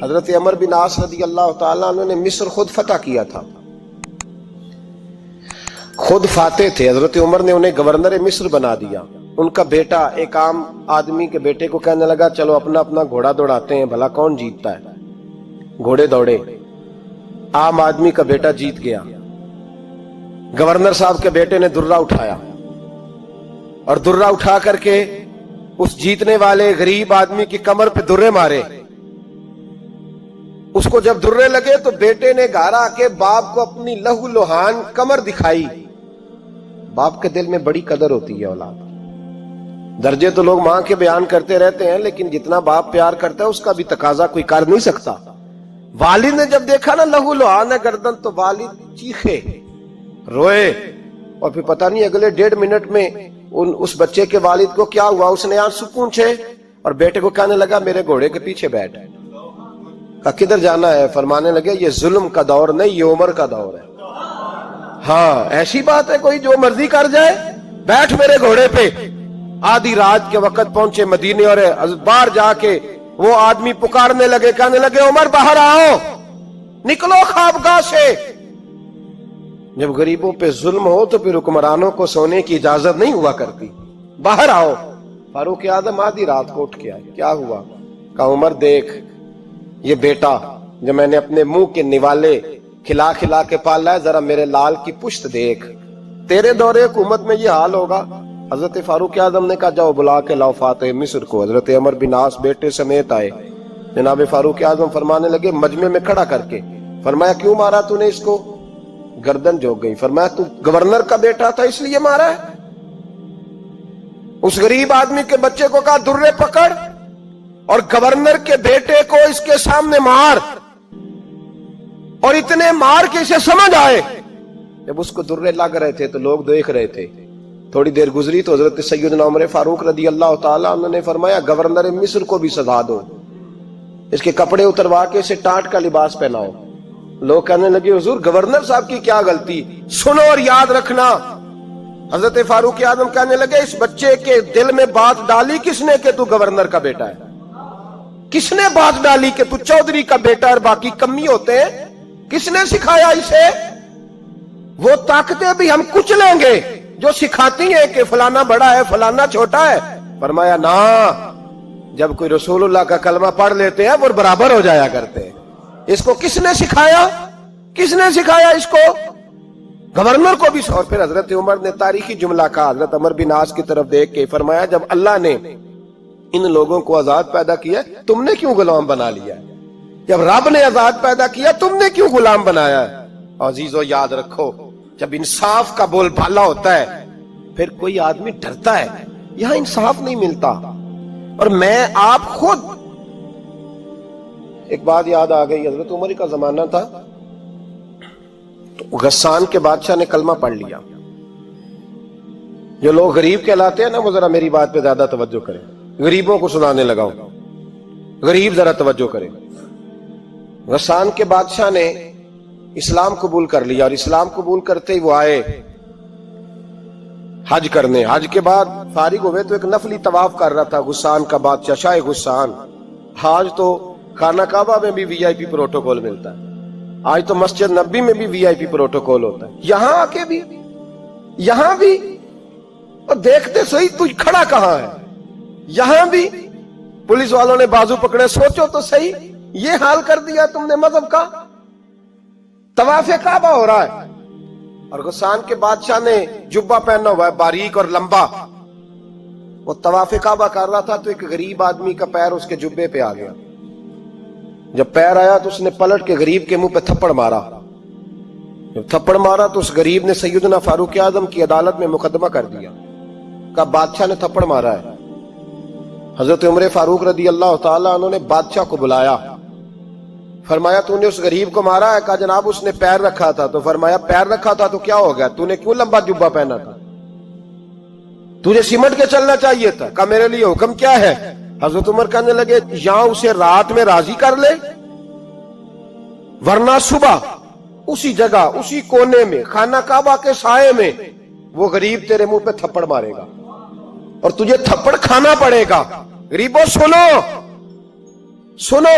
حضرت عمر بن عاص رضی اللہ تعالیٰ عنہ نے مصر خود فتح کیا تھا، خود فاتح تھے. حضرت عمر نے انہیں گورنر مصر بنا دیا. ان کا بیٹا ایک عام آدمی کے بیٹے کو کہنے لگا چلو اپنا اپنا گھوڑا دوڑاتے ہیں، بھلا کون جیتتا ہے. گھوڑے دوڑے، عام آدمی کا بیٹا جیت گیا. گورنر صاحب کے بیٹے نے درہ اٹھایا اور درہ اٹھا کر کے اس جیتنے والے غریب آدمی کی کمر پہ درے مارے. اس کو جب درے لگے تو بیٹے نے گھر آ کے باپ کو اپنی لہو لہان کمر دکھائی. باپ کے دل میں بڑی قدر ہوتی ہے اولاد. درجے تو لوگ ماں کے بیان کرتے رہتے ہیں، لیکن جتنا باپ پیار کرتا ہے اس کا بھی تقاضا کوئی کر نہیں سکتا. والد نے جب دیکھا نا لہو لہان ہے گردن، تو والد چیخے، روئے، اور پھر پتہ نہیں اگلے 1.5 منٹ میں اس بچے کے والد کو کیا ہوا، اس نے آنسو پونچھے اور بیٹے کو کہنے لگا میرے گھوڑے کے پیچھے بیٹھ. کہا کدھر جانا ہے؟ فرمانے لگے یہ ظلم کا دور نہیں، یہ عمر کا دور ہے. ہاں ایسی بات ہے کوئی جو مرضی کر جائے؟ بیٹھ میرے گھوڑے پہ. آدھی رات کے وقت پہنچے مدینے اور باہر جا کے وہ آدمی پکارنے لگے، کہنے لگے عمر باہر آؤ، نکلو خوابگاہ سے. جب غریبوں پہ ظلم ہو تو پھر حکمرانوں کو سونے کی اجازت نہیں ہوا کرتی. باہر آؤ. فاروق اعظم آدھی رات کو اٹھ کے آئے. کیا ہوا؟ کہا عمر دیکھ، یہ بیٹا جو میں نے اپنے منہ کے نوالے کھلا کھلا کے پالا ہے، ذرا میرے لال کی پشت دیکھ. تیرے دور حکومت میں یہ حال ہوگا. حضرت فاروق اعظم نے کہا جاؤ بلا کے لاؤ فاتح مصر کو. حضرت عمر بن عاص بیٹے سمیت آئے. جناب فاروق اعظم فرمانے لگے مجمع میں کھڑا کر کے، فرمایا کیوں مارا تو نے اس کو؟ گردن جھک گئی. فرمایا تو گورنر کا بیٹا تھا اس لیے مارا ہے؟ اس غریب آدمی کے بچے کو کہا درے پکڑ اور گورنر کے بیٹے کو اس کے سامنے مار، اور اتنے مار کے اسے سمجھ آئے. جب اس کو درے لگ رہے تھے تو لوگ دیکھ رہے تھے. تھوڑی دیر گزری تو حضرت سیدنا عمر فاروق رضی اللہ تعالیٰ عنہ نے فرمایا گورنر مصر کو بھی سزا دو، اس کے کپڑے اتروا کے اسے ٹاٹ کا لباس پہناؤ. لوگ کہنے لگے حضور گورنر صاحب کی کیا غلطی؟ سنو اور یاد رکھنا. حضرت فاروق اعظم کہنے لگے اس بچے کے دل میں بات ڈالی کس نے کہ تو گورنر کا بیٹا ہے؟ کس نے بات ڈالی کہ تو چودھری کا بیٹا اور باقی کمی ہوتے ہیں؟ کس نے سکھایا اسے؟ وہ طاقتیں بھی ہم کچھ لیں گے جو سکھاتی ہیں کہ فلانا بڑا ہے فلانا چھوٹا ہے. فرمایا نا، جب کوئی رسول اللہ کا کلمہ پڑھ لیتے ہیں وہ برابر ہو جایا کرتے ہیں. اس کو کس نے سکھایا؟ کس نے سکھایا اس کو؟ گورنر کو بھی. اور پھر حضرت عمر نے تاریخی جملہ کہا حضرت عمر بن عاص کی طرف دیکھ کے، فرمایا جب اللہ نے ان لوگوں کو آزاد پیدا کیا تم نے کیوں غلام بنا لیا؟ جب رب نے آزاد پیدا کیا تم نے کیوں غلام بنایا ہے؟ عزیزو یاد رکھو، جب انصاف کا بول بالا ہوتا ہے پھر کوئی آدمی ڈرتا ہے. یہاں انصاف نہیں ملتا. اور میں آپ خود ایک بات یاد آ گئی. حضرت عمر کا زمانہ تھا تو غسان کے بادشاہ نے کلمہ پڑھ لیا. جو لوگ غریب کہلاتے ہیں نا وہ ذرا میری بات پہ زیادہ توجہ کریں. غریبوں کو سنانے لگا ہوں، غریب ذرا توجہ کریں. غسان کے بادشاہ نے اسلام قبول کر لیا، اور اسلام قبول کرتے ہی وہ آئے حج کرنے. حج کے بعد فارغ ہوئے تو ایک نفلی طواف کر رہا تھا غسان کا بادشاہ شاہ غسان. آج تو خانہ کعبہ میں بھی وی آئی پی پروٹوکول ملتا ہے، آج تو مسجد نبی میں بھی وی آئی پی پروٹوکول ہوتا ہے. یہاں آ کے بھی، یہاں بھی، اور دیکھتے صحیح تو کھڑا کہاں ہے؟ یہاں بھی پولیس والوں نے بازو پکڑے. سوچو تو صحیح، یہ حال کر دیا تم نے مذہب کا. طواف کعبہ ہو رہا ہے اور غسان کے بادشاہ نے جبہ پہنا ہوا ہے باریک اور لمبا. وہ طواف کعبہ کر رہا تھا تو ایک غریب آدمی کا پیر اس کے جبے پہ آ گیا. جب پیر آیا تو اس نے پلٹ کے غریب کے منہ پہ تھپڑ مارا. جب تھپڑ مارا تو اس غریب نے سیدنا فاروق اعظم کی عدالت میں مقدمہ کر دیا. کہا بادشاہ نے تھپڑ مارا ہے. حضرت عمر فاروق رضی اللہ تعالیٰ عنہ نے بادشاہ کو بلایا. فرمایا تو نے اس غریب کو مارا ہے؟ کہا جناب اس نے پیر رکھا تھا. تو فرمایا پیر رکھا تھا تو کیا ہو گیا؟ تو نے کیوں لمبا جبہ پہنا تھا؟ تجھے سمٹ کے چلنا چاہیے تھا. کہا میرے لیے حکم کیا ہے؟ حضرت عمر کہنے لگے یہاں اسے رات میں راضی کر لے، ورنہ صبح اسی جگہ اسی کونے میں خانہ کعبہ کے سائے میں وہ غریب تیرے منہ پہ تھپڑ مارے گا اور تجھے تھپڑ کھانا پڑے گا. غریبوں سنو سنو،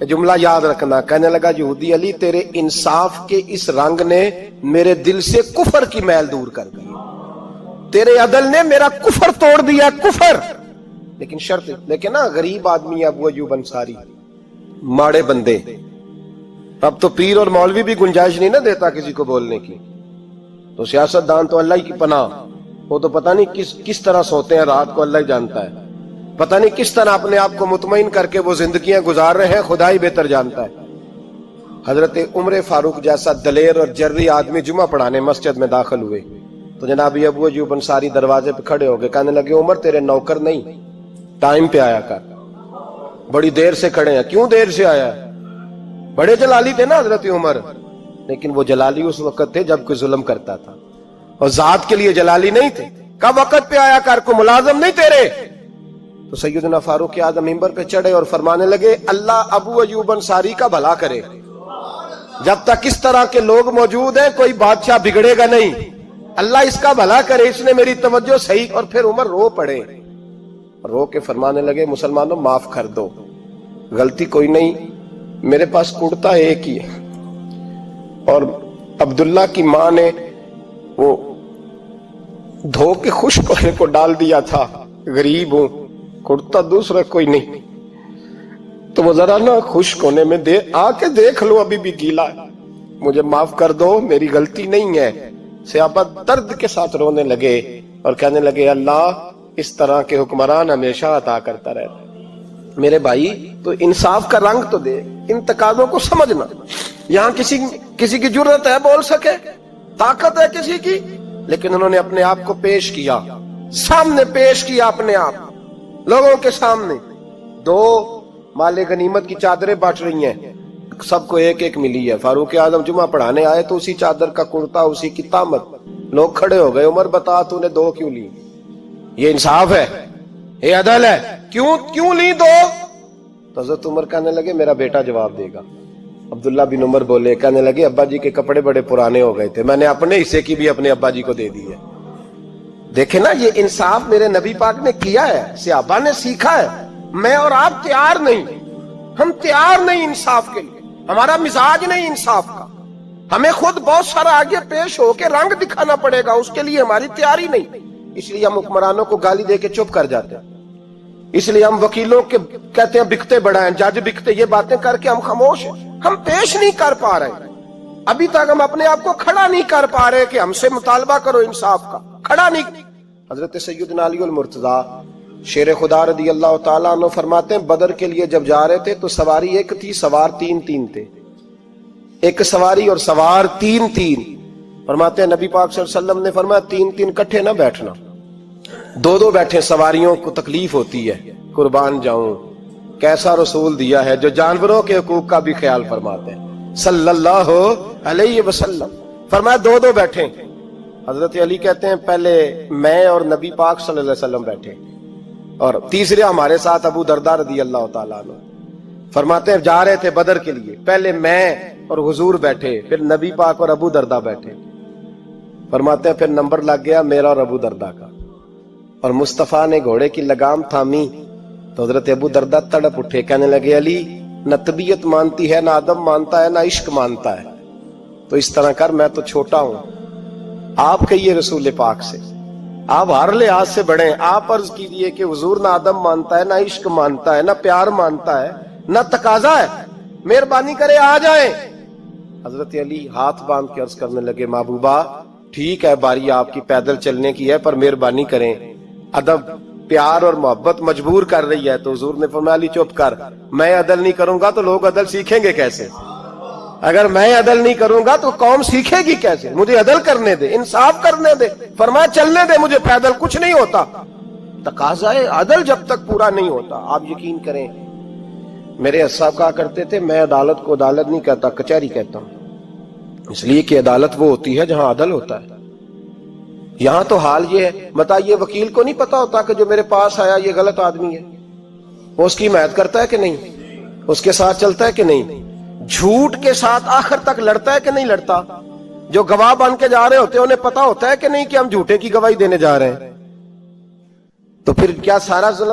جملہ یاد رکھنا. کہنے لگا یہودی علی تیرے انصاف کے اس رنگ نے میرے دل سے کفر کی میل دور کر دی, تیرے عدل نے میرا کفر توڑ دیا, کفر. لیکن شرط, لیکن نا غریب آدمی ابو ایوب انصاری, ماڑے بندے. اب تو پیر اور مولوی بھی گنجائش نہیں نہ دیتا کسی کو بولنے کی, تو سیاست دان تو اللہ کی پناہ, وہ تو پتہ نہیں کس طرح سوتے ہیں رات کو, اللہ ہی جانتا ہے. پتہ نہیں کس طرح اپنے آپ کو مطمئن کر کے وہ زندگیاں گزار رہے ہیں, خدا ہی بہتر جانتا ہے. حضرت عمر فاروق جیسا دلیر اور جرری آدمی جمعہ پڑھانے مسجد میں داخل ہوئے تو جناب ابو ایوب انصاری دروازے پہ کھڑے ہو گئے. کہنے لگے عمر تیرے نوکر نہیں, ٹائم پہ آیا کر, بڑی دیر سے کھڑے ہیں. کیوں دیر سے آیا؟ بڑے جلالی تھے نا حضرت عمر, لیکن وہ جلالی اس وقت تھے جب کوئی ظلم کرتا تھا, اور ذات کے لیے جلالی نہیں تھے. کب وقت پہ آیا کر, کو ملازم نہیں تیرے. تو سیدنا فاروق اعظم منبر پہ چڑھے اور فرمانے لگے اللہ ابو ایوب انصاری کا بھلا کرے, جب تک اس طرح کے لوگ موجود ہیں کوئی بادشاہ بگڑے گا نہیں, اللہ اس کا بھلا کرے, اس نے میری توجہ صحیح. اور پھر عمر رو پڑے, رو کے فرمانے لگے مسلمانوں معاف کر دو, غلطی کوئی نہیں, میرے پاس کرتا ایک ہی ہے, اور عبداللہ کی ماں نے وہ دھو کے خشک ہونے کو ڈال دیا تھا, غریب ہوں, کرتا دوسرا کوئی نہیں, تو وہ ذرا نا خشک ہونے میں آ کے دیکھ لو, ابھی بھی گیلا ہے, مجھے معاف کر دو, میری غلطی نہیں ہے. صحابہ درد کے ساتھ رونے لگے اور کہنے لگے اللہ اس طرح کے حکمران ہمیشہ عطا کرتا رہتا ہے. میرے بھائی تو انصاف کا رنگ تو دے, ان تقاضوں کو سمجھنا. یہاں کسی کی جرت ہے بول سکے, طاقت ہے کسی کی, لیکن انہوں نے اپنے آپ کو پیش کیا, سامنے پیش کیا اپنے آپ لوگوں کے سامنے. دو مال غنیمت کی چادریں بانٹ رہی ہیں, سب کو ایک ایک ملی ہے. فاروق اعظم جمعہ پڑھانے آئے تو اسی چادر کا کرتا, اسی کی تامت. لوگ کھڑے ہو گئے, عمر بتا تو نے دو کیوں لی, یہ انصاف ہے, یہ عدل ہے, کیوں لی دو؟ تو حضرت عمر کہنے لگے میرا بیٹا جواب دے گا. عبداللہ بن عمر بولے, کہنے لگے ابا جی کے کپڑے بڑے پرانے ہو گئے تھے, میں نے اپنے حصے کی بھی اپنے ابا جی کو دے دی ہے. دیکھیں نا یہ انصاف میرے نبی پاک نے کیا ہے, صحابہ نے سیکھا ہے. میں اور آپ تیار نہیں, ہم تیار نہیں انصاف کے لیے, ہمارا مزاج نہیں انصاف کا. ہمیں خود بہت سارا آگے پیش ہو کے رنگ دکھانا پڑے گا, اس کے لیے ہماری تیاری نہیں. اس لیے ہم حکمرانوں کو گالی دے کے چپ کر جاتے ہیں, اس لیے ہم وکیلوں کے کہتے ہیں بکتے بڑھائیں, جج بکتے, یہ باتیں کر کے ہم خاموش ہیں. ہم پیش نہیں کر پا رہے, ابھی تک ہم اپنے آپ کو کھڑا نہیں کر پا رہے کہ ہم سے مطالبہ کرو انصاف کا, کھڑا نہیں. حضرت سیدنا علی المرتضیٰ شیر خدا رضی اللہ تعالیٰ عنہ فرماتے ہیں بدر کے لیے جب جا رہے تھے تو سواری ایک تھی, سوار تین تھے, ایک سواری اور سوار تین. فرماتے ہیں نبی پاک صلی اللہ علیہ وسلم نے فرمایا تین کٹھے نہ بیٹھنا, دو بیٹھے, سواریوں کو تکلیف ہوتی ہے, قربان جاؤں. کیسا رسول دیا ہے جو جانوروں کے حقوق کا بھی خیال فرماتے ہیں صلی اللہ علیہ وسلم. فرمایا دو بیٹھے. حضرت علی کہتے ہیں پہلے میں اور نبی پاک صلی اللہ علیہ وسلم بیٹھے, اور تیسرے ہمارے ساتھ ابو درداء رضی اللہ تعالیٰ عنہ. فرماتے ہیں جا رہے تھے بدر کے لیے, پہلے میں اور حضور بیٹھے, پھر نبی پاک اور ابو درداء بیٹھے. فرماتے ہیں پھر نمبر لگ گیا میرا اور ابو درداء کا, اور مصطفیٰ نے گھوڑے کی لگام تھامی تو حضرت ابو درداء تڑپ اٹھے, کہنے لگے علی نہ طبیعت مانتی ہے, نہ ادب مانتا ہے, نہ عشق مانتا ہے, تو اس طرح کر, میں تو چھوٹا ہوں, آپ کہیے رسول پاک سے, آپ ہر لحاظ سے بڑے ہیں, آپ عرض کیجئے کہ حضور نہ ادب مانتا ہے, نہ عشق مانتا ہے, نہ پیار مانتا ہے, نہ تقاضا ہے, مہربانی کرے آ جائیں. حضرت علی ہاتھ باندھ کے عرض کرنے لگے محبوبہ ٹھیک ہے, باری آپ کی پیدل چلنے کی ہے, پر مہربانی کریں, ادب پیار اور محبت مجبور کر رہی ہے. تو حضور نے فرمایا علی چپ کر, میں عدل نہیں کروں گا تو لوگ عدل سیکھیں گے کیسے؟ اگر میں عدل نہیں کروں گا تو قوم سیکھے گی کیسے؟ مجھے عدل کرنے دے, انصاف کرنے دے. فرمایا چلنے دے مجھے, پیدل کچھ نہیں ہوتا. تقاضا عدل جب تک پورا نہیں ہوتا, آپ یقین کریں میرے اساتذہ کہا کرتے تھے میں عدالت کو عدالت نہیں کہتا, کچہری کہتا ہوں, اس لیے کہ عدالت وہ ہوتی ہے جہاں عدل ہوتا ہے. یہاں تو حال یہ ہے, بتائیے وکیل کو نہیں پتا ہوتا کہ جو میرے پاس آیا یہ غلط آدمی ہے, وہ اس کی حمایت کرتا ہے کہ نہیں, اس کے ساتھ چلتا ہے کہ نہیں, جھوٹ کے ساتھ آخر تک لڑتا ہے کہ نہیں لڑتا, جو گواہ بن کے جا رہے ہوتے ہیں انہیں پتا ہوتا ہے کہ نہیں کہ ہم جھوٹے کی گواہی دینے جا رہے ہیں, تو پھر کیا سارا ظلم